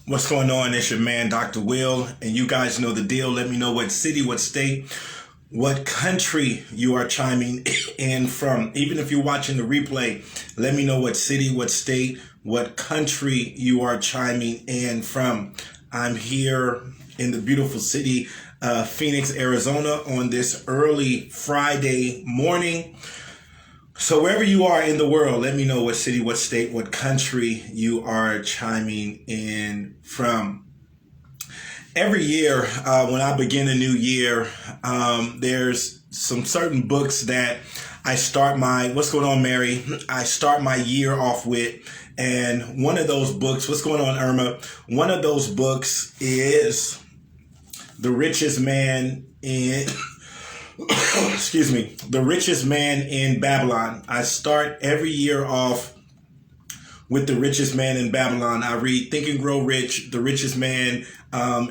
What's going on? It's your man, Dr. Will, and you guys know the deal. Let me know what city, what state, what country you are chiming in from. Even if you're watching the replay, let me know what city, what state, what country you are chiming in from. I'm here in the beautiful city of Phoenix, Arizona on this early Friday morning. So wherever you are in the world, let me know what city, what state, what country you are chiming in from. Every year, when I begin a new year, there's some certain books that I start what's going on, Mary? I start my year off with. And one of those books, what's going on, Irma? One of those books is The Richest Man in... excuse me, The Richest Man in Babylon. I start every year off with The Richest Man in Babylon. I read Think and Grow Rich, The Richest Man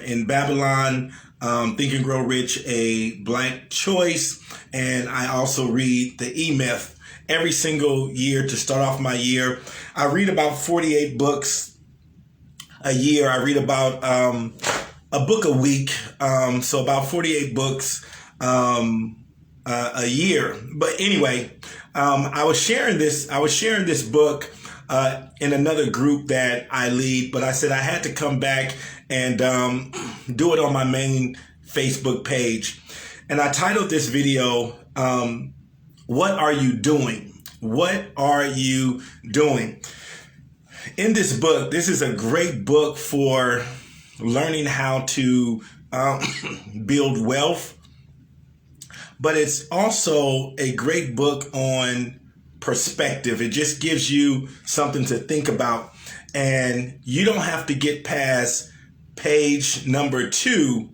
in Babylon, Think and Grow Rich, A Black Choice, and I also read The E-Myth every single year to start off my year. I read about 48 books a year. I read about a book a week, so about 48 books a year. But anyway, I was sharing this book in another group that I lead, but I said I had to come back and do it on my main Facebook page. And I titled this video, What Are You Doing? What are you doing? In this book, this is a great book for learning how to build wealth. But it's also a great book on perspective. It just gives you something to think about. And you don't have to get past page number 2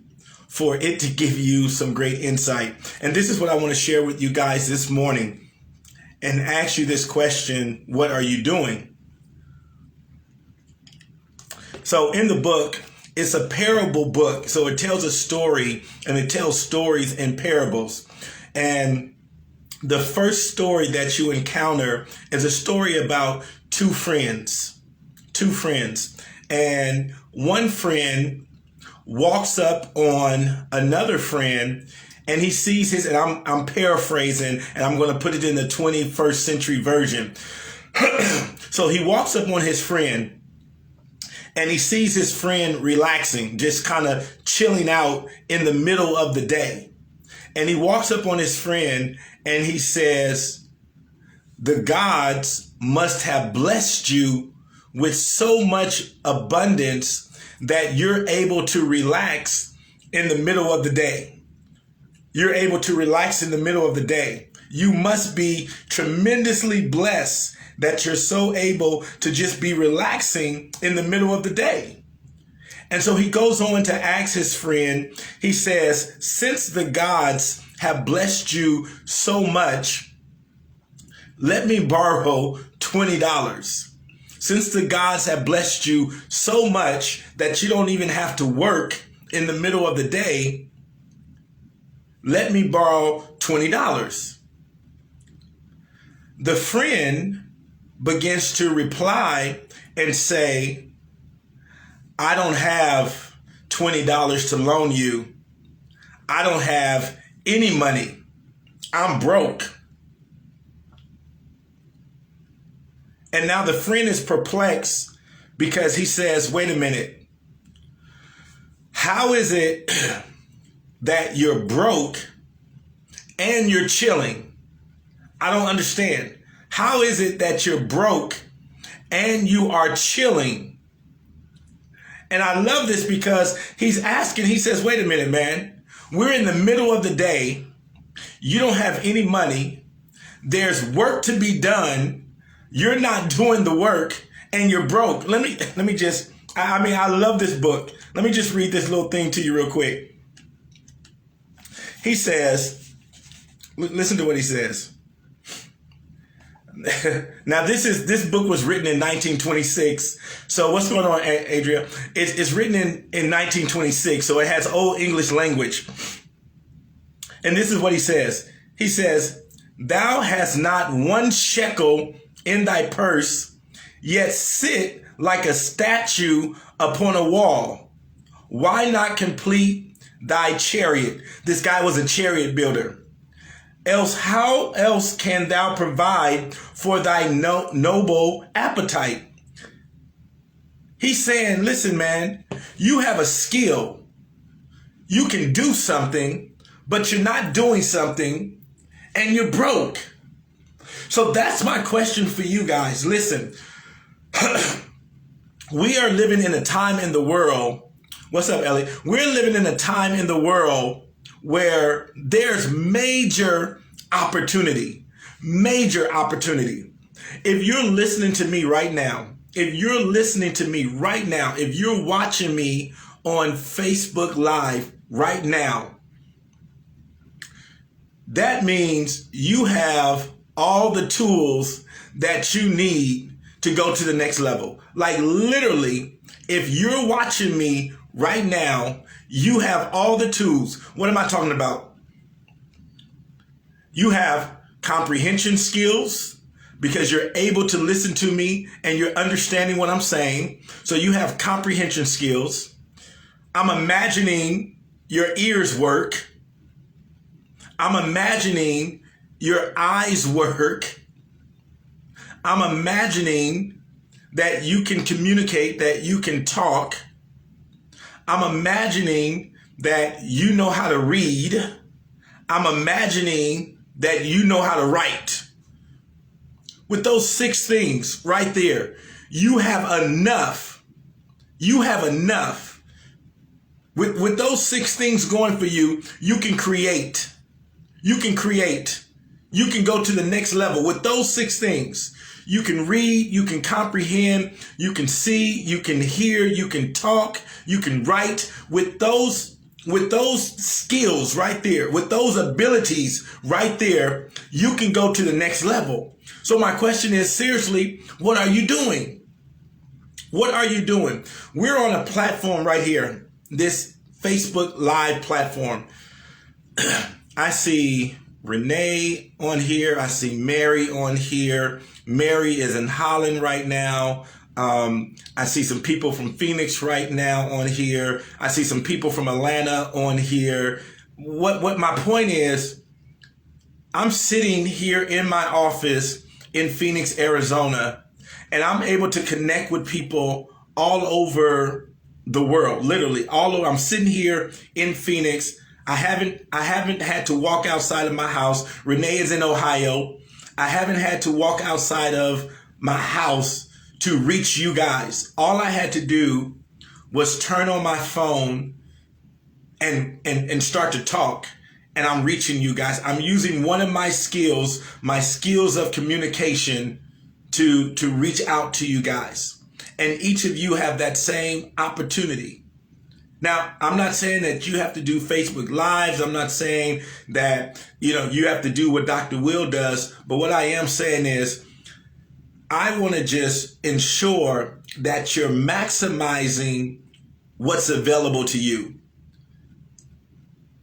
for it to give you some great insight. And this is what I want to share with you guys this morning and ask you this question: what are you doing? So in the book, it's a parable book. So it tells a story, and it tells stories in parables. And the first story that you encounter is a story about two friends. And one friend walks up on another friend, and he sees his, and I'm paraphrasing, and I'm going to put it in the 21st century version. So he walks up on his friend, and he sees his friend relaxing, just kind of chilling out in the middle of the day. And he walks up on his friend and he says, the gods must have blessed you with so much abundance that you're able to relax in the middle of the day. You're able to relax in the middle of the day. You must be tremendously blessed that you're so able to just be relaxing in the middle of the day. And so he goes on to ask his friend, he says, since the gods have blessed you so much, let me borrow $20. Since the gods have blessed you so much that you don't even have to work in the middle of the day, let me borrow $20. The friend begins to reply and say, I don't have $20 to loan you. I don't have any money. I'm broke. And now the friend is perplexed because he says, wait a minute. How is it that you're broke and you're chilling? I don't understand. How is it that you're broke and you are chilling? And I love this because he's asking, he says, wait a minute, man, we're in the middle of the day. You don't have any money. There's work to be done. You're not doing the work and you're broke. Let me just, I love this book. Let me just read this little thing to you real quick. He says, listen to what he says. Now, this book was written in 1926. So what's going on, Adria? It's written in 1926, so it has old English language. And this is what he says. He says, thou hast not one shekel in thy purse, yet sit like a statue upon a wall? Why not complete thy chariot? This guy was a chariot builder. Else, how else can thou provide for thy noble appetite? He's saying, listen, man, you have a skill. You can do something, but you're not doing something, and you're broke. So that's my question for you guys. Listen, we are living in a time in the world. What's up, Ellie? We're living in a time in the world where there's major opportunity. Major opportunity. If you're listening to me right now, if you're watching me on Facebook Live right now, that means you have all the tools that you need to go to the next level. Like literally, if you're watching me right now, you have all the tools. What am I talking about? You have comprehension skills because you're able to listen to me and you're understanding what I'm saying. So you have comprehension skills. I'm imagining your ears work. I'm imagining your eyes work. I'm imagining that you can communicate, that you can talk. I'm imagining that you know how to read. I'm imagining that you know how to write. With those 6 things right there, you have enough. You have enough. With those 6 things going for you, you can create. You can create. You can go to the next level. With those 6 things, you can read, you can comprehend, you can see, you can hear, you can talk, you can write. With those skills right there, with those abilities right there, you can go to the next level. So my question is, seriously, what are you doing? What are you doing? We're on a platform right here, this Facebook Live platform. I see Renee on here. I see Mary on here. Mary is in Holland right now. I see some people from Phoenix right now on here. I see some people from Atlanta on here. What my point is, I'm sitting here in my office in Phoenix, Arizona, and I'm able to connect with people all over the world, literally all over. I'm sitting here in Phoenix. I haven't had to walk outside of my house. Renee is in Ohio. I haven't had to walk outside of my house to reach you guys. All I had to do was turn on my phone and start to talk, and I'm reaching you guys. I'm using one of my skills of communication to reach out to you guys. And each of you have that same opportunity. Now, I'm not saying that you have to do Facebook Lives. I'm not saying that, you have to do what Dr. Will does. But what I am saying is, I want to just ensure that you're maximizing what's available to you.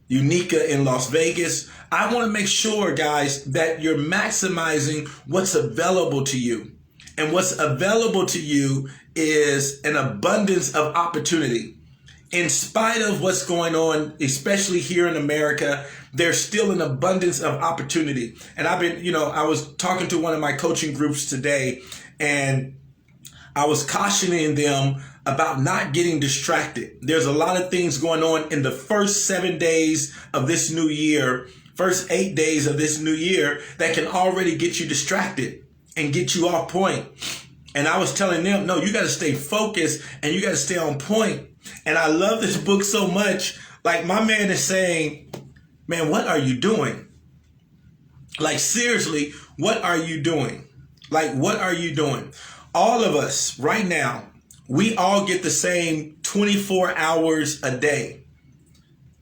Unica in Las Vegas, I want to make sure, guys, that you're maximizing what's available to you. And what's available to you is an abundance of opportunity. In spite of what's going on, especially here in America, there's still an abundance of opportunity. And I was talking to one of my coaching groups today, and I was cautioning them about not getting distracted. There's a lot of things going on in the first 7 days of this new year, first 8 days of this new year, that can already get you distracted and get you off point. And I was telling them, no, you got to stay focused and you got to stay on point. And I love this book so much. Like, my man is saying, man, what are you doing? Like, seriously, what are you doing? Like, what are you doing? All of us right now, we all get the same 24 hours a day.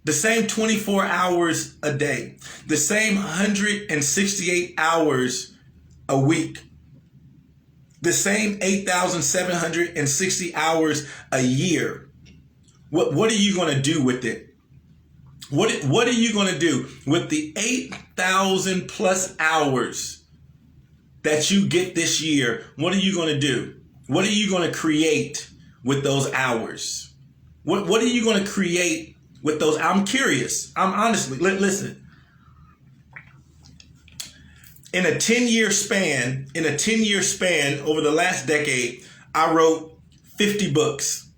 The same 24 hours a day. The same 168 hours a week. The same 8,760 hours a year. What are you going to do with it? What are you going to do with the 8,000 plus hours that you get this year? What are you going to do? What are you going to create with those hours? What are you going to create with those? I'm curious. I'm honestly, listen. In a 10-year span, over the last decade, I wrote 50 books.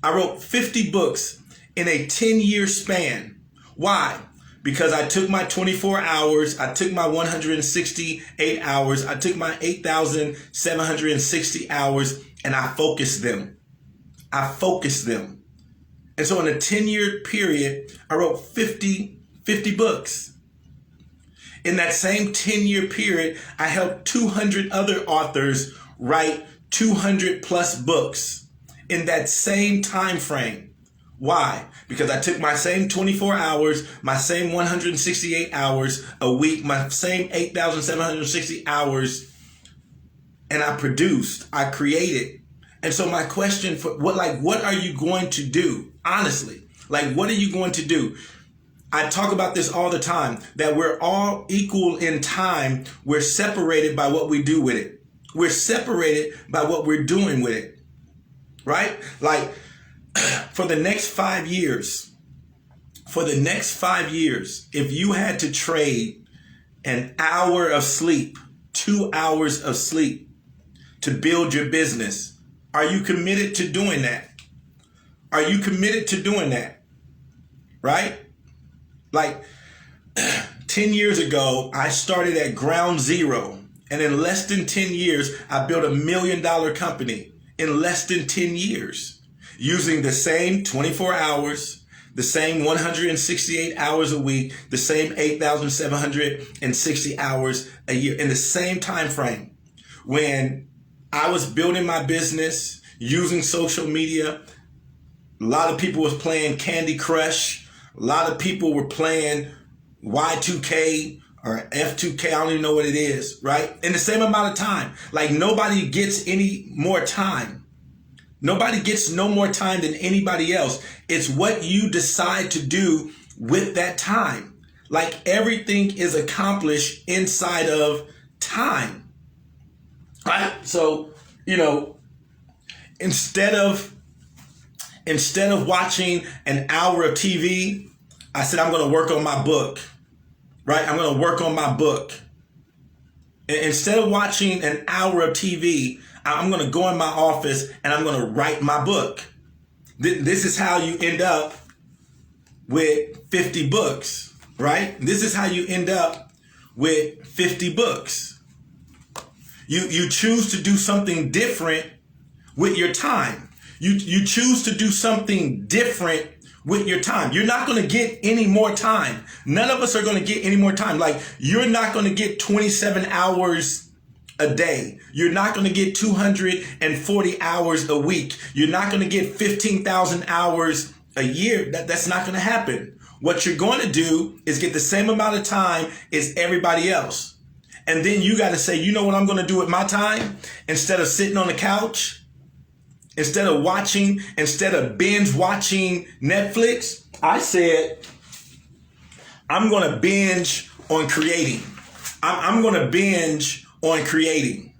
I wrote 50 books in a 10-year span. Why? Because I took my 24 hours, I took my 168 hours, I took my 8,760 hours, and I focused them. And so in a 10-year period, I wrote 50 books. In that same 10-year period, I helped 200 other authors write 200 plus books in that same time frame. Why? Because I took my same 24 hours, my same 168 hours a week, my same 8,760 hours, and I produced, I created. And so my question for what are you going to do? Honestly, what are you going to do? I talk about this all the time, that we're all equal in time. We're separated by what we do with it. We're separated by what we're doing with it, right? For the next 5 years, if you had to trade an hour of sleep, 2 hours of sleep to build your business, are you committed to doing that? Are you committed to doing that? Right? 10 years ago, I started at ground zero. And in less than 10 years, I built $1 million company in less than 10 years using the same 24 hours, the same 168 hours a week, the same 8,760 hours a year in the same time frame. When I was building my business using social media, a lot of people was playing Candy Crush. A lot of people were playing Y2K or F2K. I don't even know what it is, right? In the same amount of time. Nobody gets any more time. Nobody gets no more time than anybody else. It's what you decide to do with that time. Everything is accomplished inside of time. Right? So, instead of watching an hour of TV, I said, I'm going to work on my book, right? I'm going to work on my book. And instead of watching an hour of TV, I'm going to go in my office and I'm going to write my book. This is how you end up with 50 books, right? This is how you end up with 50 books. You choose to do something different with your time. You choose to do something different with your time. You're not going to get any more time. None of us are going to get any more time. You're not going to get 27 hours a day. You're not going to get 240 hours a week. You're not going to get 15,000 hours a year. That's not going to happen. What you're going to do is get the same amount of time as everybody else. And then you got to say, you know what I'm going to do with my time? Instead of sitting on the couch, instead of binge watching Netflix, I said, I'm going to binge on creating. I'm going to binge on creating.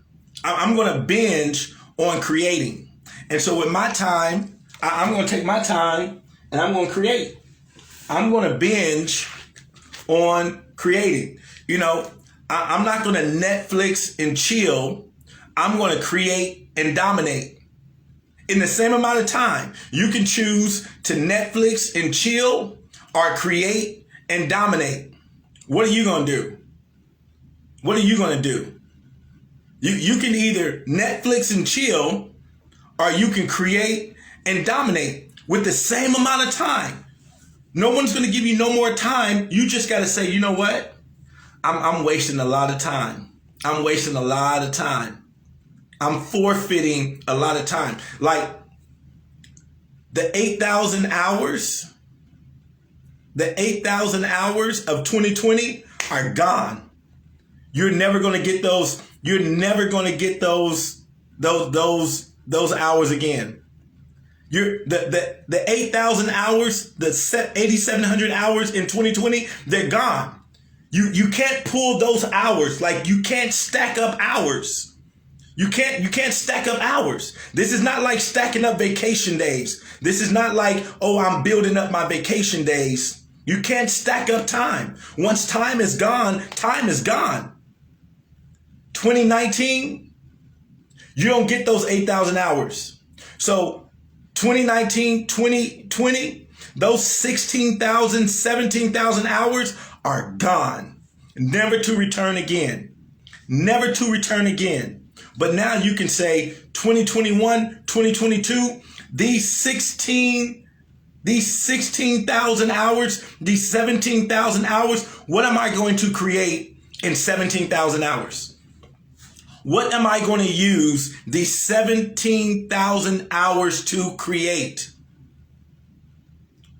I'm going to binge on creating. And so with my time, I'm going to take my time and I'm going to create. I'm going to binge on creating. I'm not going to Netflix and chill. I'm going to create and dominate. In the same amount of time, you can choose to Netflix and chill or create and dominate. What are you going to do? What are you going to do? You can either Netflix and chill or you can create and dominate with the same amount of time. No one's going to give you no more time. You just got to say, you know what? I'm wasting a lot of time. I'm wasting a lot of time. I'm forfeiting a lot of time. The 8,000 hours of 2020 are gone. You're never going to get those. You're never going to get those hours again. The 8,000 hours, the 8,700 hours in 2020, they're gone. You can't pull those hours. You can't stack up hours. You can't stack up hours. This is not like stacking up vacation days. This is not like, oh, I'm building up my vacation days. You can't stack up time. Once time is gone, time is gone. 2019, you don't get those 8,000 hours. So 2019, 2020, those 16,000, 17,000 hours are gone. Never to return again. Never to return again. But now you can say 2021, 2022, these 16,000 hours, these 17,000 hours, what am I going to create in 17,000 hours? What am I going to use these 17,000 hours to create?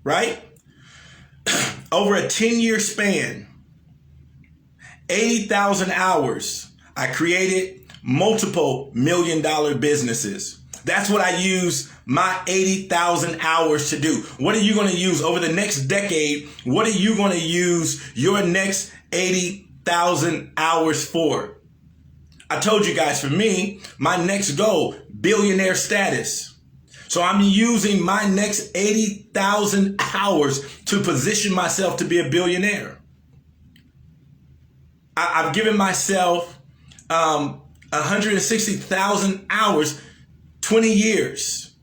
Right? Over a 10-year span, 80,000 hours, I created multiple $1-million businesses. That's what I use my 80,000 hours to do. What are you going to use over the next decade? What are you going to use your next 80,000 hours for? I told you guys, for me, my next goal, billionaire status. So I'm using my next 80,000 hours to position myself to be a billionaire. I've given myself 160,000 hours, 20 years,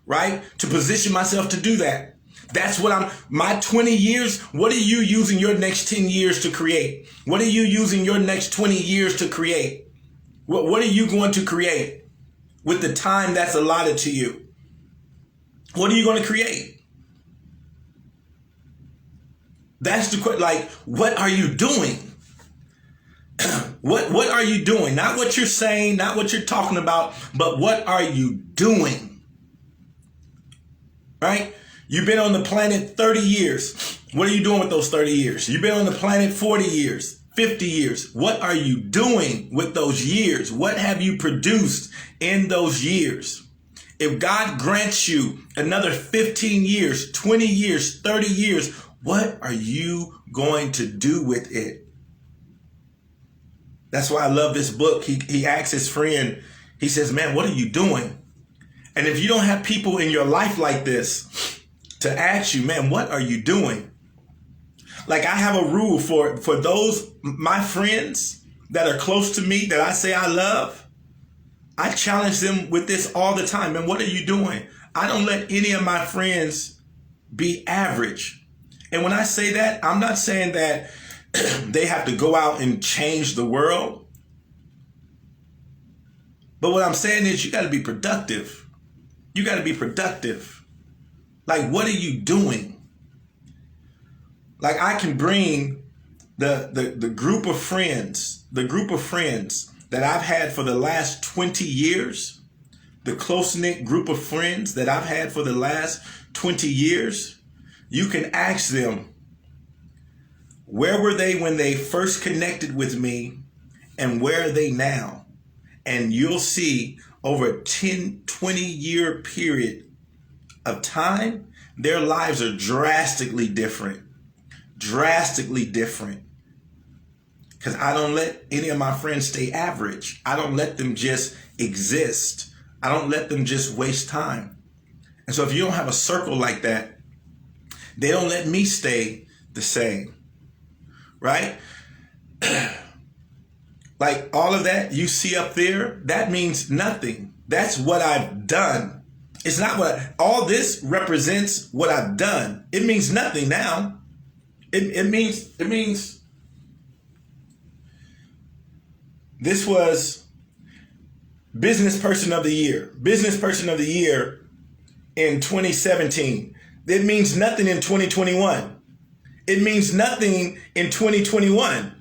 right? To position myself to do that. That's what my 20 years, what are you using your next 10 years to create? What are you using your next 20 years to create? What are you going to create with the time that's allotted to you? What are you going to create? That's the question. Like, what are you doing? What are you doing? Not what you're saying, not what you're talking about, but what are you doing? Right? You've been on the planet 30 years. What are you doing with those 30 years? You've been on the planet 40 years, 50 years. What are you doing with those years? What have you produced in those years? If God grants you another 15 years, 20 years, 30 years, what are you going to do with it? That's why I love this book. He asks his friend, he says, man, what are you doing? And if you don't have people in your life like this to ask you, man, what are you doing? Like, I have a rule for those, my friends that are close to me, that I say I love. I challenge them with this all the time. Man, what are you doing? I don't let any of my friends be average. And when I say that, I'm not saying that they have to go out and change the world. But what I'm saying is, you got to be productive. You got to be productive. Like, what are you doing? Like, I can bring the group of friends that I've had for the last 20 years, the close-knit group of friends that I've had for the last 20 years, you can ask them, where were they when they first connected with me, and where are they now? And you'll see over a 10, 20-year period of time, their lives are drastically different. Drastically different. Because I don't let any of my friends stay average. I don't let them just exist. I don't let them just waste time. And so if you don't have a circle like that, they don't let me stay the same. Right? Like, all of that you see up there, that means nothing. That's what I've done. It's not all this represents what I've done. It means nothing now. It means this was Business Person of the Year. Business Person of the Year in 2017. It means nothing in 2021. It means nothing in 2021.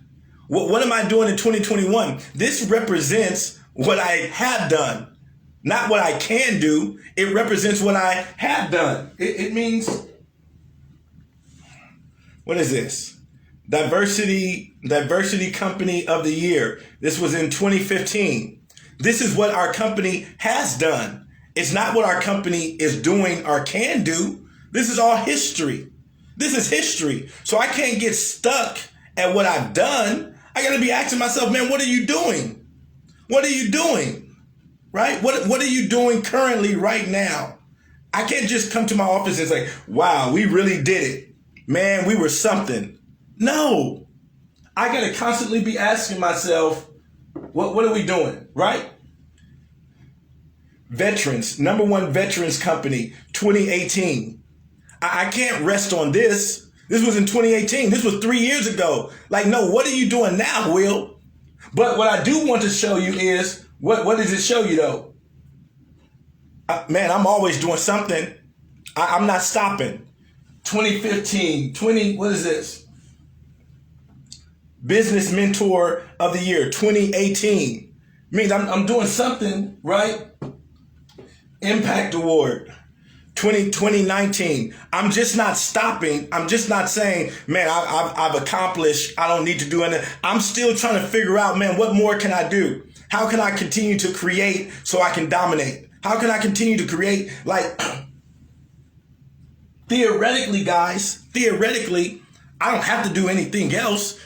What am I doing in 2021? This represents what I have done, not what I can do. It represents what I have done. It means, what is this? Diversity Company of the Year. This was in 2015. This is what our company has done. It's not what our company is doing or can do. This is all history. This is history. So I can't get stuck at what I've done. I got to be asking myself, man, what are you doing? What are you doing? right? What are you doing currently right now? I can't just come to my office and say, wow, we really did it. Man, we were something. No, I got to constantly be asking myself, what are we doing, right? Veterans, #1 veterans company, 2018. I can't rest on this. This was in 2018. This was 3 years ago. Like, no, what are you doing now, Will? But what I do want to show you is, what does it show you though? Man, I'm always doing something. I'm not stopping. 2015, what is this? Business Mentor of the Year, 2018. Means I'm doing something, right? Impact Award, 2019. I'm just not stopping. I'm just not saying, man, I've accomplished. I don't need to do anything. I'm still trying to figure out, man, what more can I do? How can I continue to create so I can dominate? How can I continue to create? Like, theoretically, guys, I don't have to do anything else.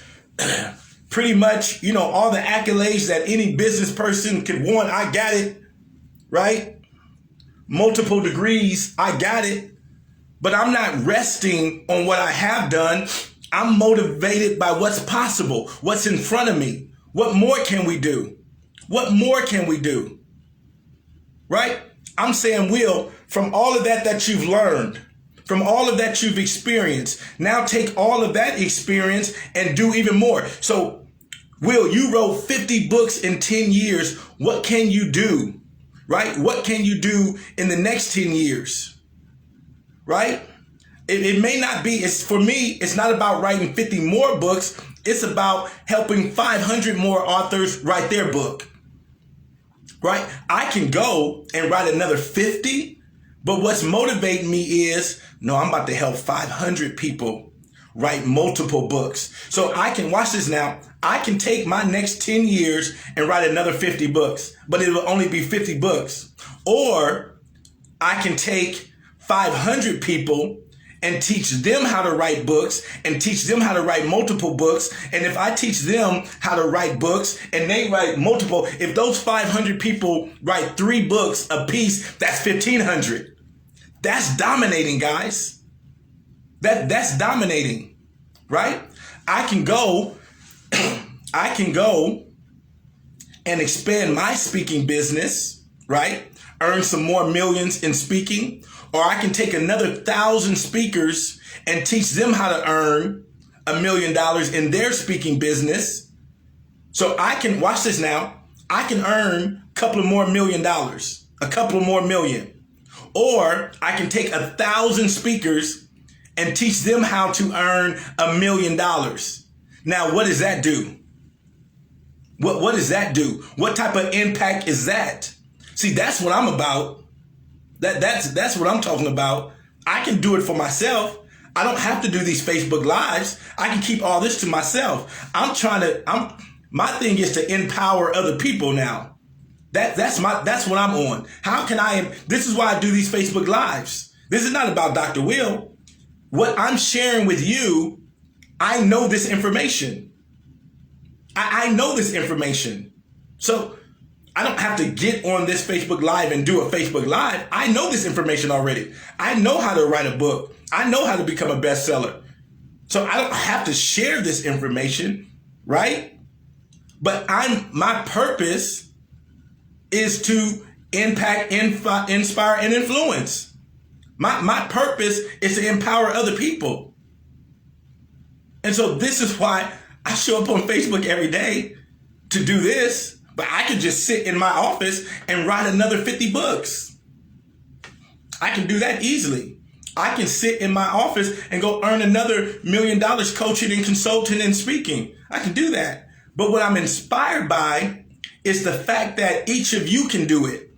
Pretty much, all the accolades that any business person could want, I got it, right? Multiple degrees, I got it. But I'm not resting on what I have done. I'm motivated by what's possible, what's in front of me. What more can we do? What more can we do? Right? I'm saying, Will, from all of that you've learned, from all of that you've experienced, now take all of that experience and do even more. So, Will, you wrote 50 books in 10 years. What can you do? Right? What can you do in the next 10 years? Right? It may not be, for me, it's not about writing 50 more books. It's about helping 500 more authors write their book. Right? I can go and write another 50, but what's motivating me is, no, I'm about to help 500 people write multiple books. So I can, watch this now, I can take my next 10 years and write another 50 books, but it will only be 50 books. Or I can take 500 people and teach them how to write books and teach them how to write multiple books. And if I teach them how to write books and they write multiple, if those 500 people write 3 books a piece, that's 1,500. That's dominating, guys. That's dominating, right? I can go and expand my speaking business, right? Earn some more millions in speaking. Or I can take another 1,000 speakers and teach them how to earn $1 million in their speaking business. So I can, watch this now, I can earn a couple of more $1 million, a couple of more million. Or I can take 1,000 speakers and teach them how to earn $1 million. Now, what does that do? What does that do? What type of impact is that? See, that's what I'm about. That's what I'm talking about. I can do it for myself. I don't have to do these Facebook Lives. I can keep all this to myself. My thing is to empower other people now. That's what I'm on. How can this is why I do these Facebook Lives. This is not about Dr. Will. What I'm sharing with you, I know this information. I know this information. So I don't have to get on this Facebook Live and do a Facebook Live. I know this information already. I know how to write a book. I know how to become a bestseller. So I don't have to share this information, right? But my purpose is to impact, inspire, and influence. My purpose is to empower other people. And so this is why I show up on Facebook every day to do this. But I could just sit in my office and write another 50 books. I can do that easily. I can sit in my office and go earn another $1 million coaching and consulting and speaking. I can do that. But what I'm inspired by is the fact that each of you can do it.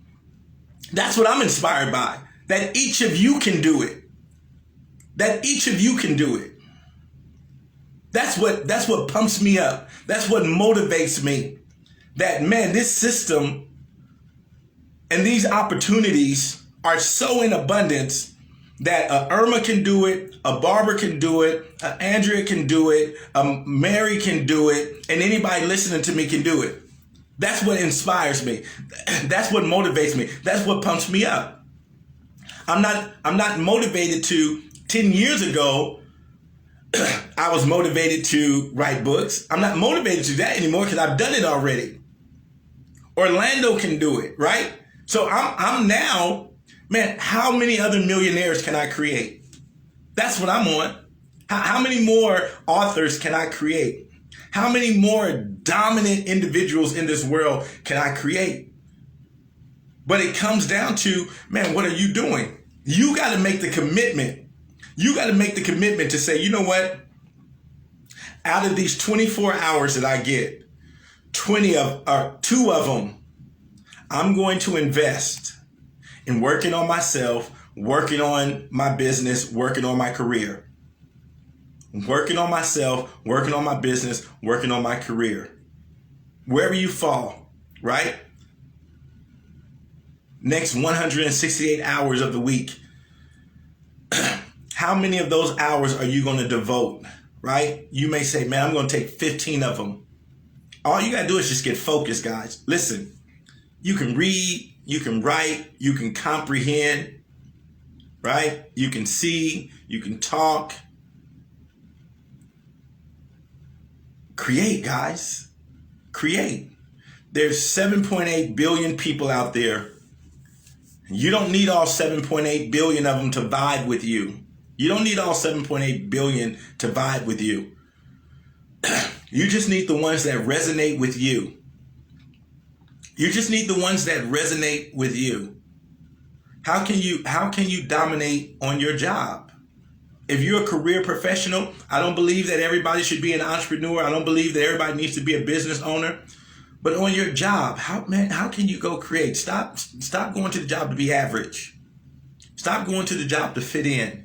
That's what I'm inspired by. That each of you can do it. That each of you can do it. That's what pumps me up. That's what motivates me. That, man, this system and these opportunities are so in abundance that Irma can do it, a Barbara can do it, Andrea can do it, Mary can do it, and anybody listening to me can do it. That's what inspires me. That's what motivates me. That's what pumps me up. I'm not motivated to 10 years ago. I was motivated to write books. I'm not motivated to that anymore because I've done it already. Orlando can do it, right? So I'm now, man, how many other millionaires can I create? That's what I'm on. How many more authors can I create? How many more dominant individuals in this world can I create? But it comes down to, man, what are you doing? You got to make the commitment. You got to make the commitment to say, you know what? Out of these 24 hours that I get, 2 of them, I'm going to invest in working on myself, working on my business, working on my career. Working on myself, working on my business, working on my career. Wherever you fall, right? Next 168 hours of the week. How many of those hours are you going to devote, right? You may say, man, I'm going to take 15 of them. All you got to do is just get focused, guys. Listen, you can read, you can write, you can comprehend, right? You can see, you can talk. Create, guys. Create. There's 7.8 billion people out there. You don't need all 7.8 billion of them to vibe with you. You don't need all 7.8 billion to vibe with you. You just need the ones that resonate with you. You just need the ones that resonate with you. How can you dominate on your job? If you're a career professional, I don't believe that everybody should be an entrepreneur. I don't believe that everybody needs to be a business owner. But on your job, how can you go create? Stop going to the job to be average. Stop going to the job to fit in.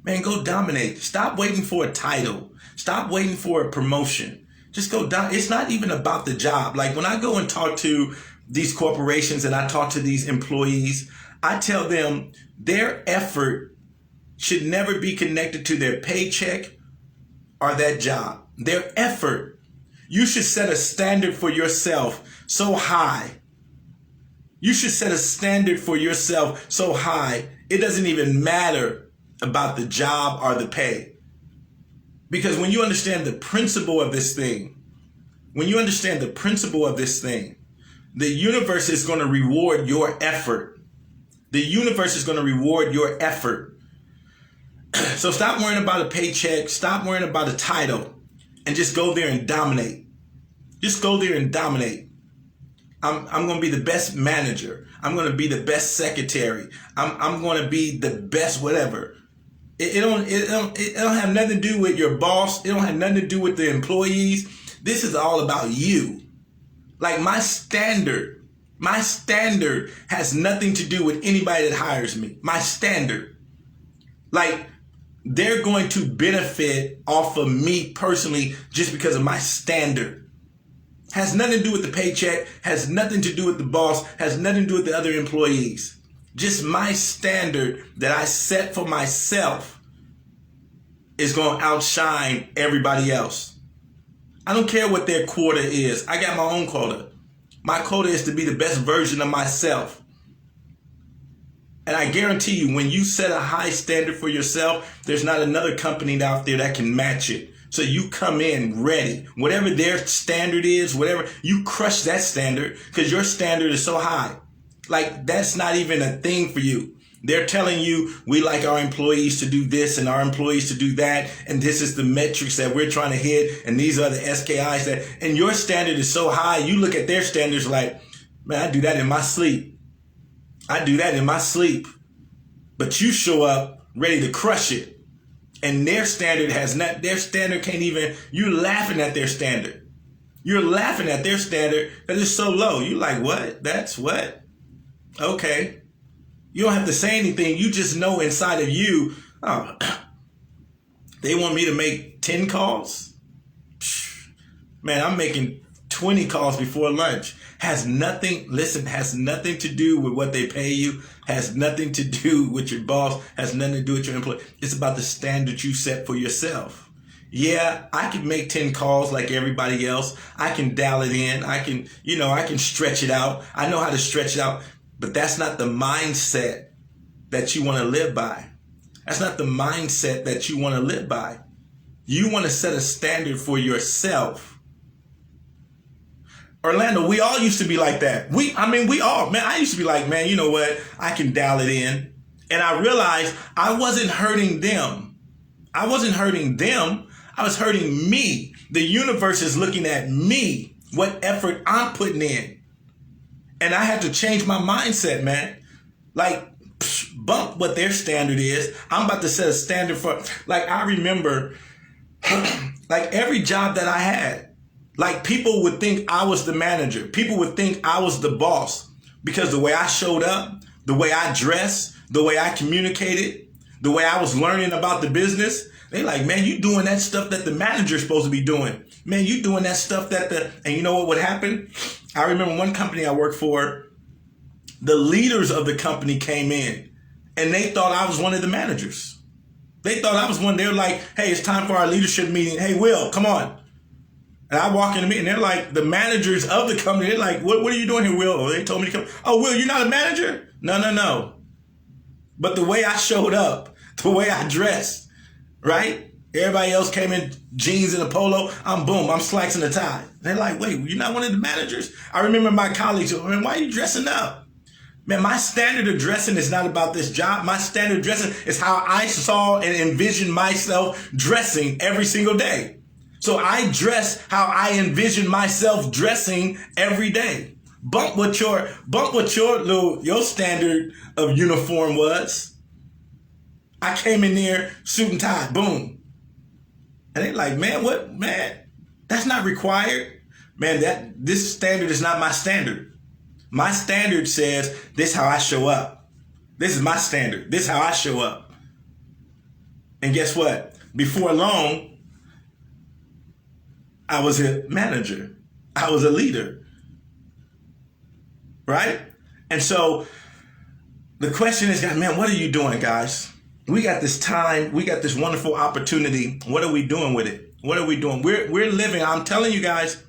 Man, go dominate. Stop waiting for a title. Stop waiting for a promotion. Just go down. It's not even about the job. Like when I go and talk to these corporations and I talk to these employees, I tell them their effort should never be connected to their paycheck or that job. Their effort. You should set a standard for yourself so high. You should set a standard for yourself so high, it doesn't even matter about the job or the pay. Because when you understand the principle of this thing, the universe is going to reward your effort. The universe is going to reward your effort. So stop worrying about a paycheck. Stop worrying about a title and just go there and dominate. Just go there and dominate. I'm going to be the best manager. I'm going to be the best secretary. I'm going to be the best whatever. It don't have nothing to do with your boss. It don't have nothing to do with the employees. This is all about you. Like my standard has nothing to do with anybody that hires me. My standard. Like they're going to benefit off of me personally just because of my standard. Has nothing to do with the paycheck, has nothing to do with the boss, has nothing to do with the other employees. Just my standard that I set for myself is going to outshine everybody else. I don't care what their quota is. I got my own quota. My quota is to be the best version of myself. And I guarantee you, when you set a high standard for yourself, there's not another company out there that can match it. So you come in ready. Whatever their standard is, whatever, you crush that standard because your standard is so high. Like that's not even a thing for you. They're telling you, we like our employees to do this and our employees to do that. And this is the metrics that we're trying to hit. And these are the SKIs that, and your standard is so high. You look at their standards like, man, I do that in my sleep. I do that in my sleep. But you show up ready to crush it. And their standard can't even, you're laughing at their standard. You're laughing at their standard because it's so low. You're like, what? That's what? Okay. You don't have to say anything. You just know inside of you, oh, they want me to make 10 calls? Man, I'm making 20 calls before lunch. Has nothing to do with what they pay you, has nothing to do with your boss, has nothing to do with your employee. It's about the standard you set for yourself. Yeah, I can make 10 calls like everybody else. I can dial it in. I can stretch it out. I know how to stretch it out. But that's not the mindset that you want to live by. That's not the mindset that you want to live by. You want to set a standard for yourself. Orlando, we all used to be like that. We all, man, I used to be like, man, you know what? I can dial it in. And I realized I wasn't hurting them. I wasn't hurting them. I was hurting me. The universe is looking at me, what effort I'm putting in. And I had to change my mindset, man. Like, bump what their standard is. I'm about to set a standard for, like, I remember, like, every job that I had, like, people would think I was the manager. People would think I was the boss because the way I showed up, the way I dressed, the way I communicated, the way I was learning about the business. They like, man, you doing that stuff that the manager's supposed to be doing. Man, you doing that stuff and you know what would happen? I remember one company I worked for, the leaders of the company came in and they thought I was one of the managers. They thought I was one. They were like, hey, it's time for our leadership meeting. Hey, Will, come on. And I walk in the meeting, they're like, the managers of the company, they're like, what are you doing here, Will? Oh, they told me to come. Oh, Will, you're not a manager? No. But the way I showed up, the way I dressed, right? Everybody else came in jeans and a polo. I'm slacks and a tie. They're like, wait, you're not one of the managers? I remember my colleagues, man, why are you dressing up? Man, my standard of dressing is not about this job. My standard of dressing is how I saw and envisioned myself dressing every single day. So I dress how I envision myself dressing every day. Bump what your standard of uniform was. I came in there, suit and tie, boom. And they like, man, what, man? That's not required. Man, this standard is not my standard. My standard says this is how I show up. This is my standard. This is how I show up. And guess what? Before long, I was a manager. I was a leader. Right? And so the question is, man, what are you doing, guys? We got this time. We got this wonderful opportunity. What are we doing with it? What are we doing? We're living. I'm telling you guys,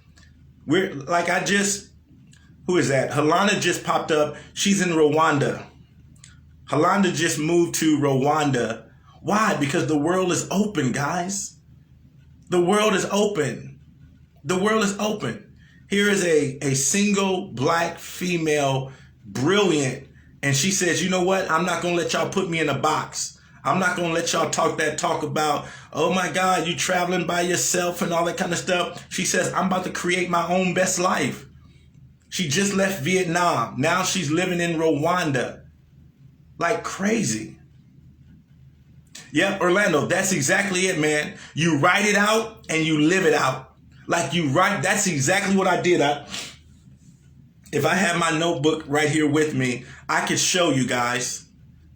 we're like, who is that? Halana just popped up. She's in Rwanda. Halana just moved to Rwanda. Why? Because the world is open, guys. The world is open. The world is open. Here is a single black female, brilliant. And she says, you know what? I'm not going to let y'all put me in a box. I'm not going to let y'all talk about, oh my God, you traveling by yourself and all that kind of stuff. She says, I'm about to create my own best life. She just left Vietnam. Now she's living in Rwanda. Like crazy. Yep, Orlando, that's exactly it, man. You write it out and you live it out. Like you write, that's exactly what I did. If I had my notebook right here with me, I could show you guys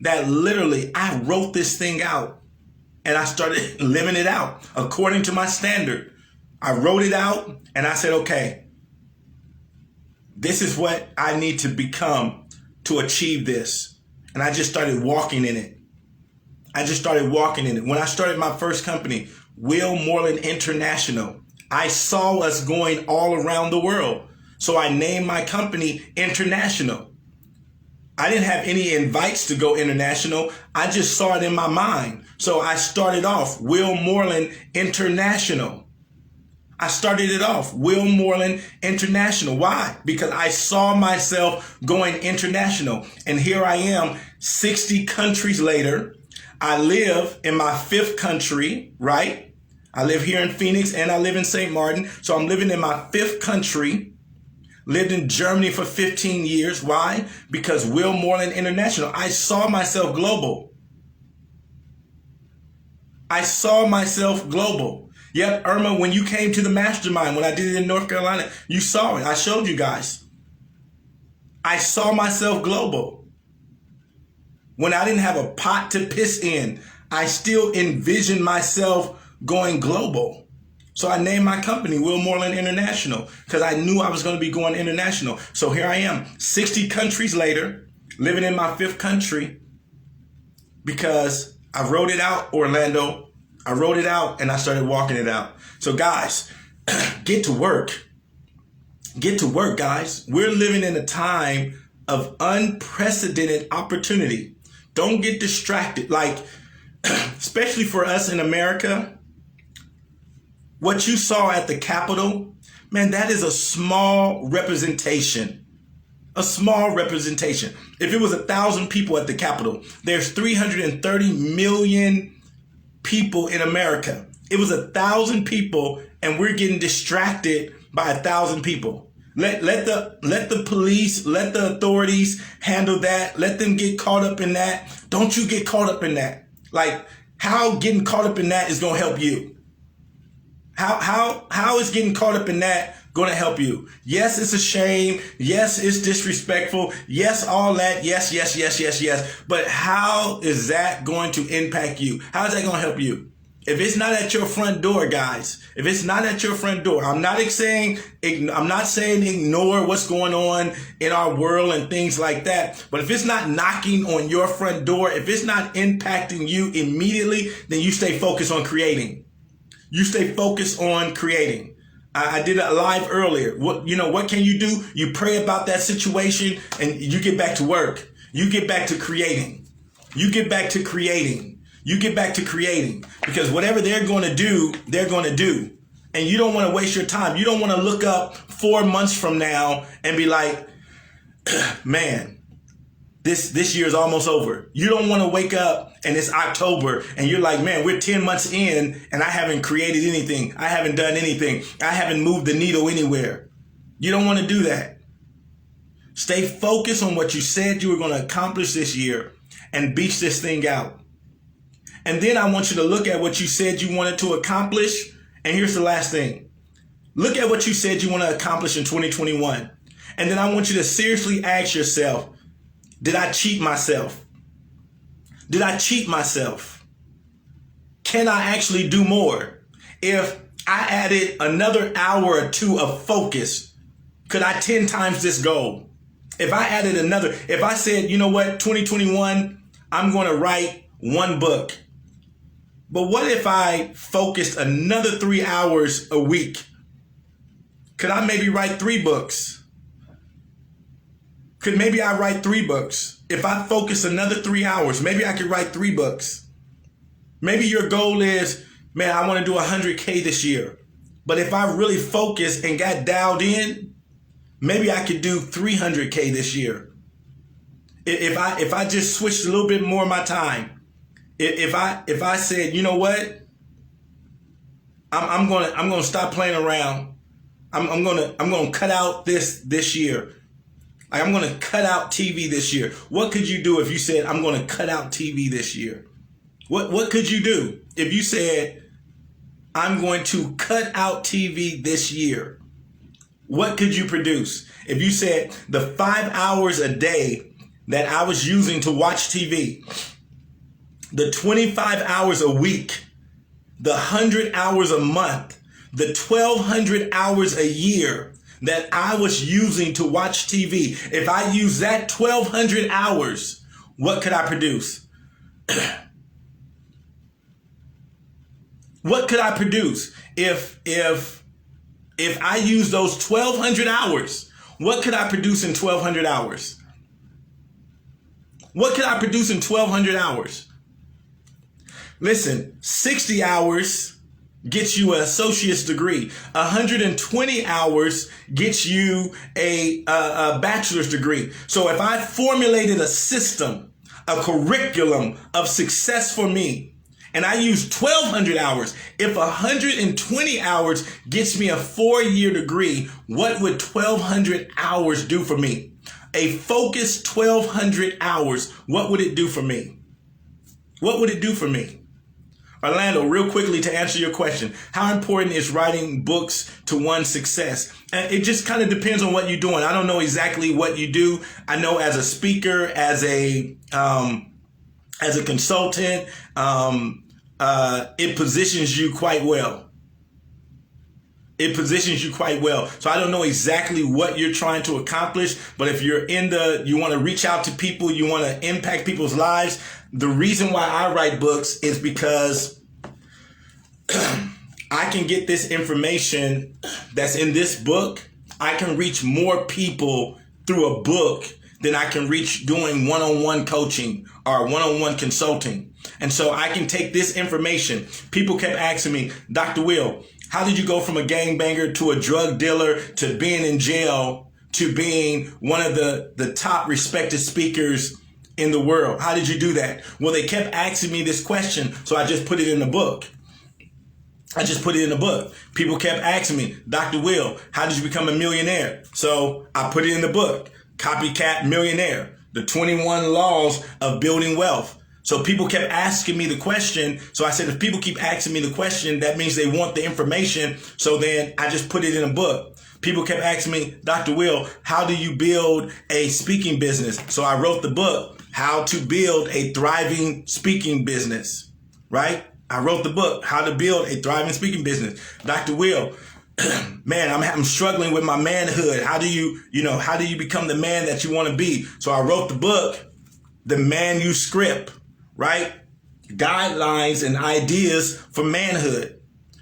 that literally I wrote this thing out and I started living it out according to my standard. I wrote it out and I said, okay, this is what I need to become to achieve this. And I just started walking in it. When I started my first company, Will Moreland International, I saw us going all around the world. So I named my company International. I didn't have any invites to go international. I just saw it in my mind. So I started off Will Moreland International. I started it off Will Moreland International. Why? Because I saw myself going international. And here I am 60 countries later. I live in my 5th country, right? I live here in Phoenix and I live in St. Martin. So I'm living in my 5th country. Lived in Germany for 15 years. Why? Because Will Moreland International. I saw myself global. Yep, Irma, when you came to the mastermind, when I did it in North Carolina, you saw it. I showed you guys. I saw myself global. When I didn't have a pot to piss in, I still envisioned myself going global. So I named my company Will Moreland International because I knew I was going to be going international. So here I am, 60 countries later, living in my 5th country because I wrote it out, Orlando. I wrote it out and I started walking it out. So guys, get to work. Get to work, guys. We're living in a time of unprecedented opportunity. Don't get distracted. Like, especially for us in America, what you saw at the Capitol, man, that is a small representation. A small representation. If it was 1,000 people at the Capitol, there's 330 million people in America. It was 1,000 people, and we're getting distracted by 1,000 people. Let the police, let the authorities handle that. Let them get caught up in that. Don't you get caught up in that. Like, how getting caught up in that is going to help you? How is getting caught up in that going to help you? Yes, it's a shame. Yes, it's disrespectful. Yes, all that. Yes, yes, yes, yes, yes. But how is that going to impact you? How is that going to help you? If it's not at your front door, guys, if it's not at your front door, I'm not saying ignore what's going on in our world and things like that. But if it's not knocking on your front door, if it's not impacting you immediately, then you stay focused on creating. You stay focused on creating. I did a live earlier. What can you do? You pray about that situation and you get back to work. You get back to creating. You get back to creating. You get back to creating, because whatever they're going to do, they're going to do. And you don't want to waste your time. You don't want to look up 4 months from now and be like, man, this year is almost over. You don't want to wake up and it's October and you're like, man, we're 10 months in and I haven't created anything. I haven't done anything. I haven't moved the needle anywhere. You don't want to do that. Stay focused on what you said you were going to accomplish this year and beach this thing out. And then I want you to look at what you said you wanted to accomplish. And here's the last thing. Look at what you said you want to accomplish in 2021. And then I want you to seriously ask yourself, did I cheat myself? Did I cheat myself? Can I actually do more? If I added another hour or two of focus, could I 10 times this goal? If I said, you know what, 2021, I'm going to write 1 book. But what if I focused another 3 hours a week? Could I maybe write 3 books? Could maybe I write 3 books? If I focus another 3 hours, maybe I could write 3 books. Maybe your goal is, man, I want to do 100K this year. But if I really focus and got dialed in, maybe I could do 300K this year. If I just switched a little bit more of my time. If I said, you know what, I'm gonna stop playing around. I'm gonna cut out this year. Like, I'm gonna cut out TV this year. What could you do if you said, I'm gonna cut out TV this year? What could you do if you said, I'm going to cut out TV this year? What could you produce? If you said the 5 hours a day that I was using to watch TV, the 25 hours a week, the 100 hours a month, the 1,200 hours a year that I was using to watch TV, if I use that 1,200 hours, what could I produce? What could I produce? If I use those 1,200 hours, what could I produce in 1,200 hours? What could I produce in 1,200 hours? Listen, 60 hours gets you an associate's degree. 120 hours gets you a bachelor's degree. So if I formulated a system, a curriculum of success for me, and I use 1,200 hours, if 120 hours gets me a 4-year degree, what would 1,200 hours do for me? A focused 1,200 hours, what would it do for me? What would it do for me? Orlando, real quickly to answer your question, how important is writing books to one's success? And it just kind of depends on what you're doing. I don't know exactly what you do. I know as a speaker, as a consultant, it positions you quite well. It positions you quite well. So I don't know exactly what you're trying to accomplish, but if you're you want to reach out to people, you want to impact people's lives. The reason why I write books is because I can get this information that's in this book. I can reach more people through a book than I can reach doing one-on-one coaching or one-on-one consulting. And so I can take this information. People kept asking me, Dr. Will, how did you go from a gangbanger to a drug dealer to being in jail to being one of the top respected speakers in the world? How did you do that? Well, they kept asking me this question, so I just put it in the book. People kept asking me, Dr. Will, how did you become a millionaire? So I put it in the book, Copycat Millionaire, the 21 Laws of Building Wealth. So people kept asking me the question. So I said, if people keep asking me the question, that means they want the information. So then I just put it in a book. People kept asking me, Dr. Will, how do you build a speaking business? So I wrote the book, How to Build a Thriving Speaking Business, right? I wrote the book, How to Build a Thriving Speaking Business. Dr. Will, man, I'm struggling with my manhood. How do you become the man that you want to be? So I wrote the book, The Manuscript, right? Guidelines and ideas for manhood.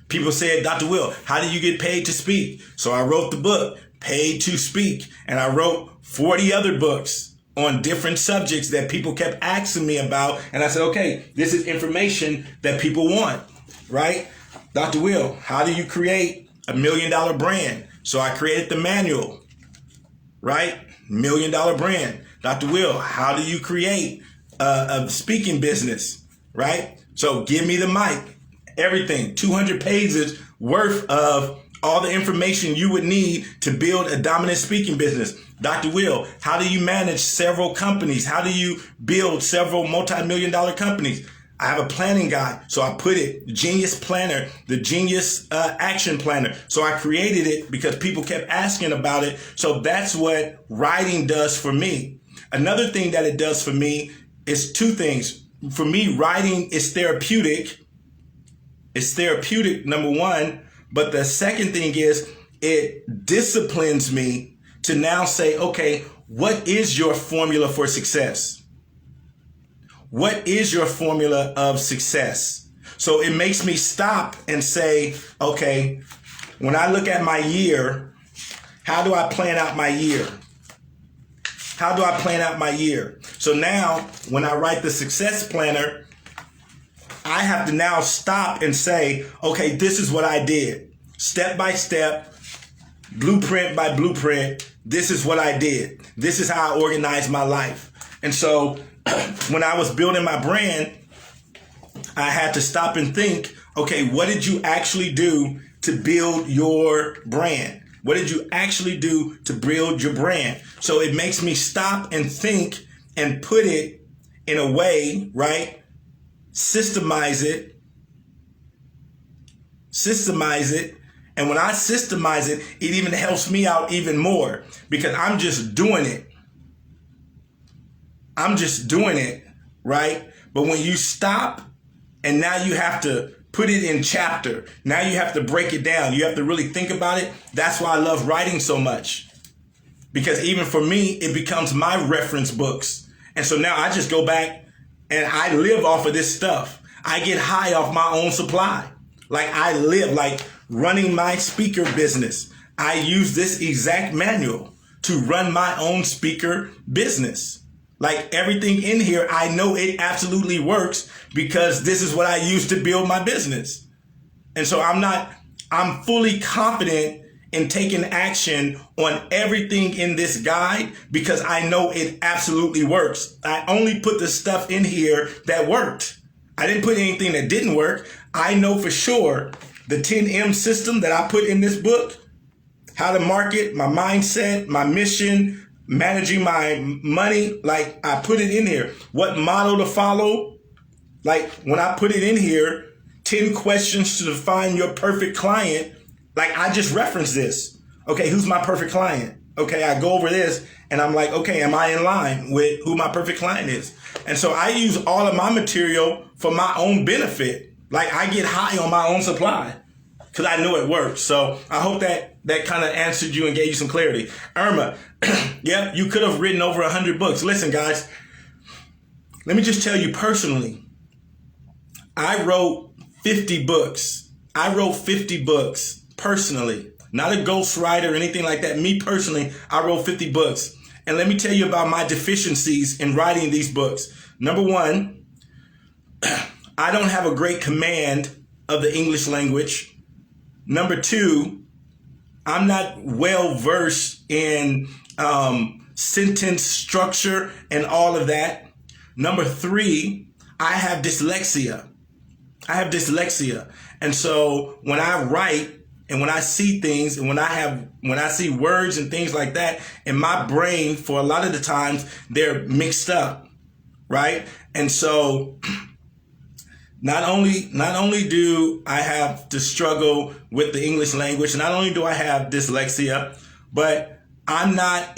People said, Dr. Will, how do you get paid to speak? So I wrote the book, Paid to Speak. And I wrote 40 other books on different subjects that people kept asking me about. And I said, okay, this is information that people want, right? Dr. Will, how do you create $1 million brand? So I created the manual, right? $1 million brand. Dr. Will, how do you create a speaking business, right? So give me the mic, everything, 200 pages worth of all the information you would need to build a dominant speaking business. Dr. Will, how do you manage several companies? How do you build several multi-million-dollar companies? I have a planning guide. So I put it, Genius Planner, the Genius Action Planner. So I created it because people kept asking about it. So that's what writing does for me. Another thing that it does for me is two things. For me, writing is therapeutic. It's therapeutic, number one. But the second thing is it disciplines me to now say, okay, what is your formula for success? What is your formula of success? So it makes me stop and say, okay, when I look at my year, how do I plan out my year? How do I plan out my year? So now when I write the success planner, I have to now stop and say, okay, this is what I did. Step by step, blueprint by blueprint, this is what I did. This is how I organized my life. And so when I was building my brand, I had to stop and think, okay, what did you actually do to build your brand? What did you actually do to build your brand? So it makes me stop and think and put it in a way, right? Systemize it. And when I systemize it, it even helps me out even more because I'm just doing it. Right? But when you stop and now you have to put it in chapter, now you have to break it down. You have to really think about it. That's why I love writing so much. Because even for me, it becomes my reference books. And so now I just go back and I live off of this stuff. I get high off my own supply. Like I live, like running my speaker business. I use this exact manual to run my own speaker business. Like everything in here, I know it absolutely works because this is what I use to build my business. And so I'm fully confident in taking action on everything in this guide because I know it absolutely works. I only put the stuff in here that worked. I didn't put anything that didn't work. I know for sure the 10M system that I put in this book, how to market, my mindset, my mission, managing my money, like I put it in here. What model to follow? Like when I put it in here, 10 questions to define your perfect client. Like I just referenced this. Okay, who's my perfect client? Okay, I go over this and I'm like, okay, am I in line with who my perfect client is? And so I use all of my material for my own benefit. Like I get high on my own supply because I know it works. So I hope that kind of answered you and gave you some clarity. Irma, yeah, you could have written over 100 books. Listen, guys, let me just tell you personally, I wrote 50 books I wrote 50 books personally, not a ghostwriter or anything like that. Me personally, I wrote 50 books. And let me tell you about my deficiencies in writing these books. Number one, I don't have a great command of the English language. Number two, I'm not well versed in sentence structure and all of that. Number three, I have dyslexia. And so when I write and when I see things and when I see words and things like that in my brain, for a lot of the times they're mixed up, right? And so not only do I have to struggle with the English language, not only do I have dyslexia, but I'm not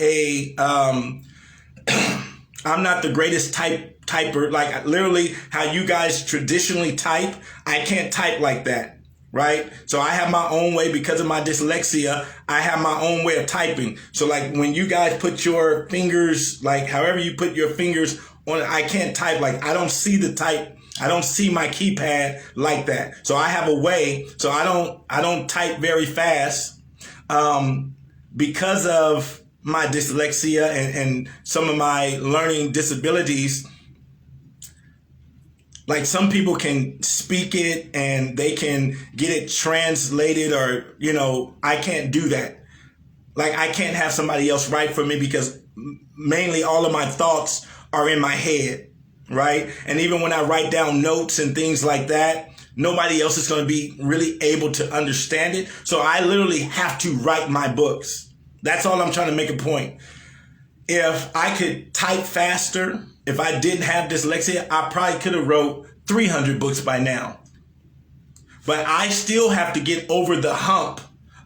I'm not the greatest typer. Like literally how you guys traditionally type, I can't type like that, right? So I have my own way because of my dyslexia. I have my own way of typing. So like when you guys put your fingers, like however you put your fingers on it, I can't type like I don't see the type. I don't see my keypad like that. So I have a way. So I don't type very fast because of my dyslexia and some of my learning disabilities. Like some people can speak it and they can get it translated or, I can't do that. Like I can't have somebody else write for me because mainly all of my thoughts are in my head. Right. And even when I write down notes and things like that, nobody else is going to be really able to understand it. So I literally have to write my books. That's all I'm trying to make a point. If I could type faster, if I didn't have dyslexia, I probably could have wrote 300 books by now. But I still have to get over the hump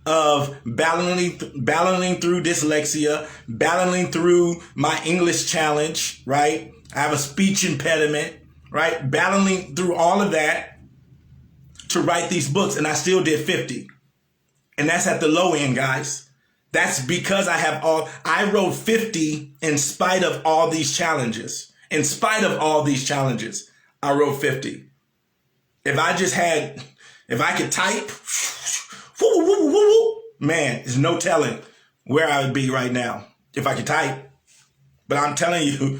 of battling through dyslexia, battling through my English challenge, right? I have a speech impediment, right? Battling through all of that to write these books. And I still did 50. And that's at the low end, guys. That's because I wrote 50 in spite of all these challenges. In spite of all these challenges, I wrote 50. If I could type, man, there's no telling where I would be right now if I could type. But I'm telling you,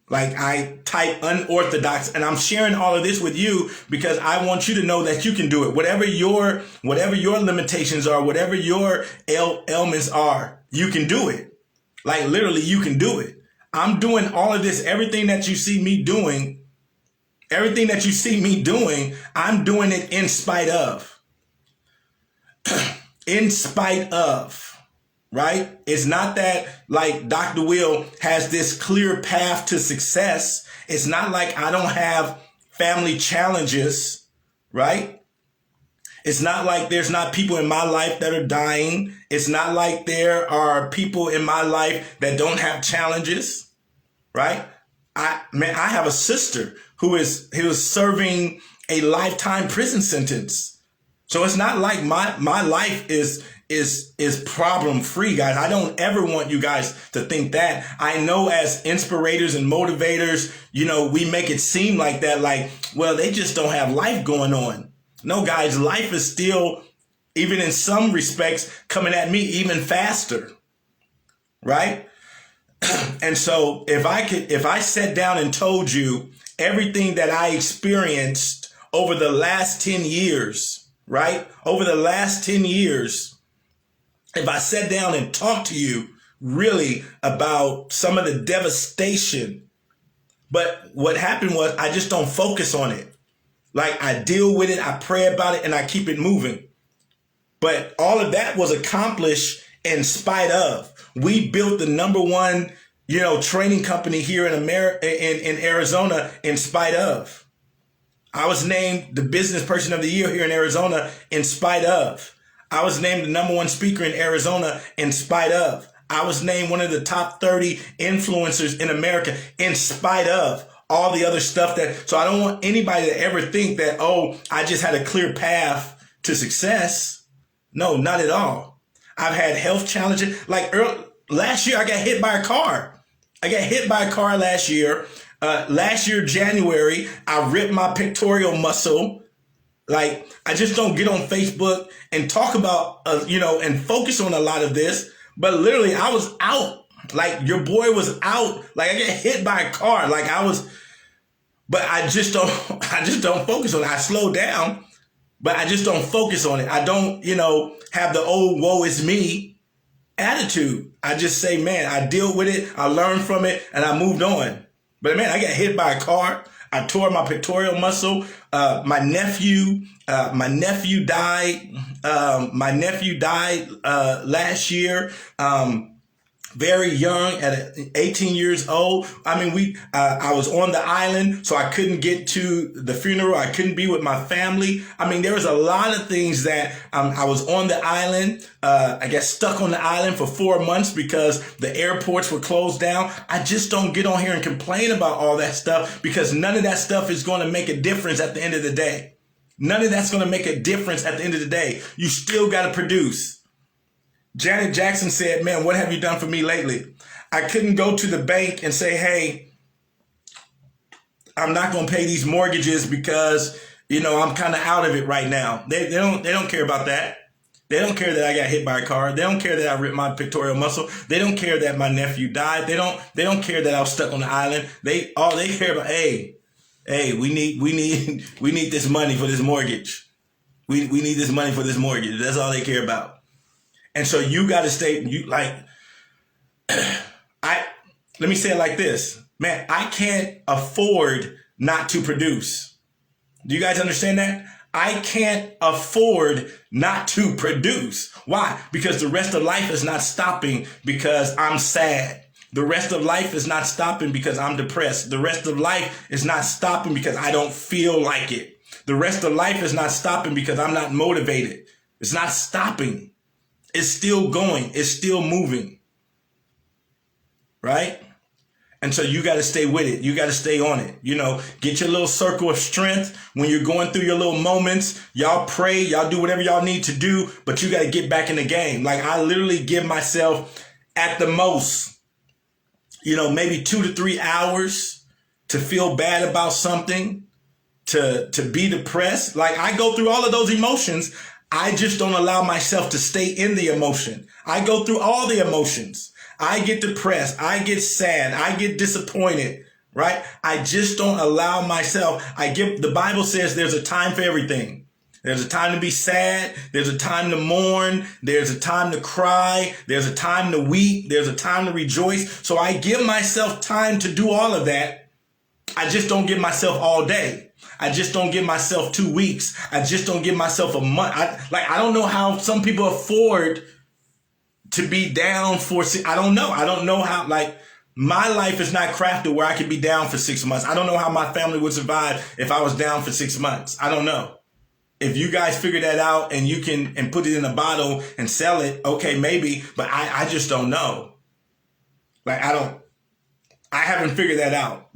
like I type unorthodox, and I'm sharing all of this with you because I want you to know that you can do it. Whatever your limitations are, whatever your ailments are, you can do it. Like literally, you can do it. I'm doing all of this, everything that you see me doing, I'm doing it in spite of. In spite of. Right? It's not that like Dr. Will has this clear path to success. It's not like I don't have family challenges, right? It's not like there's not people in my life that are dying. It's not like there are people in my life that don't have challenges, right? I have a sister who is serving a lifetime prison sentence. So it's not like my life is problem free, guys. I don't ever want you guys to think that. I know as inspirators and motivators, we make it seem like that, like, well, they just don't have life going on. No, guys, life is still, even in some respects, coming at me even faster. Right? And so if I sat down and told you everything that I experienced over the last 10 years, right? Over the last 10 years, if I sat down and talked to you really about some of the devastation, but what happened was I just don't focus on it. Like I deal with it, I pray about it, and I keep it moving. But all of that was accomplished in spite of. We built the number one, training company here in in Arizona in spite of. I was named the business person of the year here in Arizona in spite of. I was named the number one speaker in Arizona in spite of. I was named one of the top 30 influencers in America in spite of all the other stuff so I don't want anybody to ever think that, I just had a clear path to success. No, not at all. I've had health challenges. Like last year, I got hit by a car. Last year. Last year, January, I ripped my pectoral muscle. Like, I just don't get on Facebook and talk about, and focus on a lot of this. But literally, I was out. Like, your boy was out. Like, I get hit by a car. Like, but I just don't focus on it. I slow down, but I just don't focus on it. I don't, have the old woe is me attitude. I just say, man, I deal with it. I learned from it and I moved on. But man, I got hit by a car. I tore my pectoral muscle. My nephew died. Last year. Very young, at 18 years old. I mean, I was on the island, so I couldn't get to the funeral. I couldn't be with my family. I mean, there was a lot of things that I was on the island. I got stuck on the island for 4 months because the airports were closed down. I just don't get on here and complain about all that stuff because none of that stuff is going to make a difference at the end of the day. None of that's going to make a difference at the end of the day. You still got to produce. Janet Jackson said, man, what have you done for me lately? I couldn't go to the bank and say, hey, I'm not going to pay these mortgages because, I'm kind of out of it right now. They don't care about that. They don't care that I got hit by a car. They don't care that I ripped my pectoral muscle. They don't care that my nephew died. They don't care that I was stuck on the island. All they care about, hey, we need this money for this mortgage. We need this money for this mortgage. That's all they care about. And so you got to stay, let me say it like this, man, I can't afford not to produce. Do you guys understand that? I can't afford not to produce. Why? Because the rest of life is not stopping because I'm sad. The rest of life is not stopping because I'm depressed. The rest of life is not stopping because I don't feel like it. The rest of life is not stopping because I'm not motivated. It's not stopping. It's still going. It's still moving. Right? And so you got to stay with it. You got to stay on it. Get your little circle of strength when you're going through your little moments. Y'all pray. Y'all do whatever y'all need to do. But you got to get back in the game. Like, I literally give myself at the most, maybe 2 to 3 hours to feel bad about something, to be depressed. Like, I go through all of those emotions. I just don't allow myself to stay in the emotion. I go through all the emotions. I get depressed. I get sad. I get disappointed, right? I just don't allow myself. The Bible says there's a time for everything. There's a time to be sad. There's a time to mourn. There's a time to cry. There's a time to weep. There's a time to rejoice. So I give myself time to do all of that. I just don't give myself all day. I just don't give myself 2 weeks. I just don't give myself a month. I don't know how some people afford to be down for, I don't know. I don't know how, my life is not crafted where I could be down for 6 months. I don't know how my family would survive if I was down for 6 months. I don't know. If you guys figure that out and you can, and put it in a bottle and sell it, okay, maybe, but I just don't know. I haven't figured that out.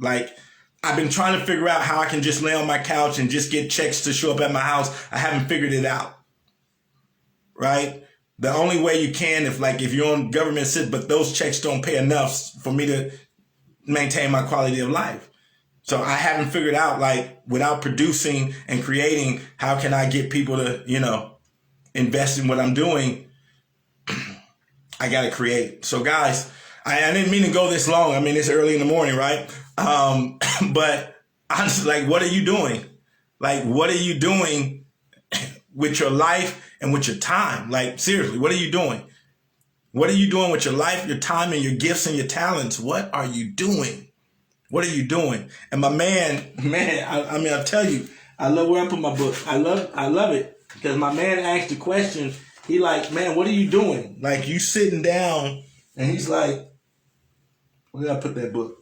I've been trying to figure out how I can just lay on my couch and just get checks to show up at my house. I haven't figured it out. Right? The only way you can, if you're on government assistance, but those checks don't pay enough for me to maintain my quality of life. So I haven't figured out, without producing and creating, how can I get people to, invest in what I'm doing? I got to create. So guys, I didn't mean to go this long. I mean, it's early in the morning, right? But honestly, what are you doing? What are you doing with your life and with your time? Seriously, what are you doing? What are you doing with your life, your time, and your gifts and your talents? What are you doing? What are you doing? And my man, I'll tell you, I love where I put my book. I love it because my man asked a question. He man, what are you doing? You sitting down, and he's like, where did I put that book?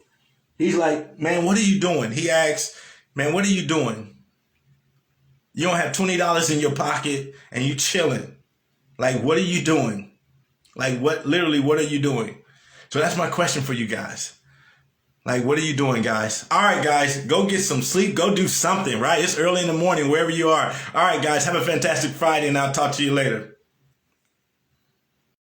He's like, man, what are you doing? He asks, man, what are you doing? You don't have $20 in your pocket and you chilling. What are you doing? What are you doing? So that's my question for you guys. What are you doing, guys? All right, guys, go get some sleep. Go do something, right? It's early in the morning, wherever you are. All right, guys, have a fantastic Friday, and I'll talk to you later.